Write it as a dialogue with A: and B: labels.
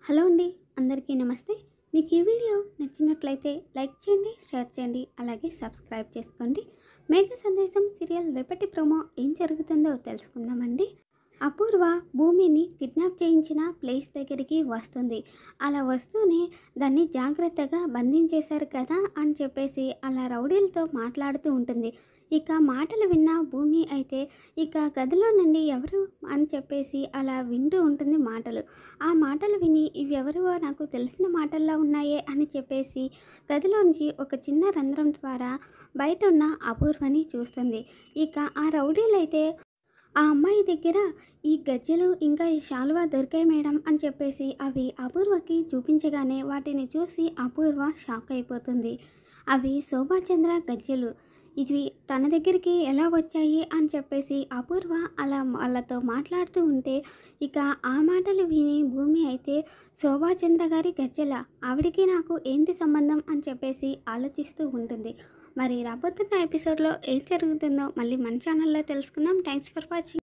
A: Hello అండి, అందరికీ నమస్తే. మీకు ఈ వీడియో నచ్చినట్లయితే లైక్ చేయండి, షేర్ చేయండి, అలాగే సబ్స్క్రైబ్ చేసుకోండి. మేఘ సందేశం సీరియల్ రేపటి ప్రోమో ఏం జరుగుతుందో తెలుసుకుందామండి. అపూర్వ భూమిని కిడ్నాప్ చేయించిన ప్లేస్ దగ్గరికి వస్తుంది. అలా వస్తూనే దాన్ని జాగ్రత్తగా బంధించేశారు కదా అని చెప్పేసి అలా రౌడీలతో మాట్లాడుతూ ఉంటుంది. ఇక మాటలు విన్న భూమి అయితే ఇక గదిలో నుండి ఎవరు అని చెప్పేసి అలా వింటూ ఉంటుంది మాటలు. ఆ మాటలు విని ఇవి ఎవరివో నాకు తెలిసిన మాటల్లా ఉన్నాయే అని చెప్పేసి గదిలోంచి ఒక చిన్న రంధ్రం ద్వారా బయట ఉన్న అపూర్వని చూస్తుంది. ఇక ఆ రౌడీలైతే ఆ అమ్మాయి దగ్గర ఈ గజ్జెలు ఇంకా ఈ శాలువా దొరికాయి మేడం అని చెప్పేసి అవి అపూర్వకి చూపించగానే వాటిని చూసి అపూర్వ షాక్ అయిపోతుంది. అవి శోభాచంద్ర గజ్జెలు, ఇవి తన దగ్గరికి ఎలా వచ్చాయి అని చెప్పేసి అపూర్వ అలా వాళ్ళతో మాట్లాడుతూ ఉంటే ఇక ఆ మాటలు విని భూమి అయితే శోభాచంద్ర గారి గజ్జెల, ఆవిడికి నాకు ఏంటి సంబంధం అని చెప్పేసి ఆలోచిస్తూ ఉంటుంది. మరి రాబోతున్న ఎపిసోడ్లో ఏం జరుగుతుందో మళ్ళీ మన ఛానల్లో తెలుసుకుందాం. Thanks for watching.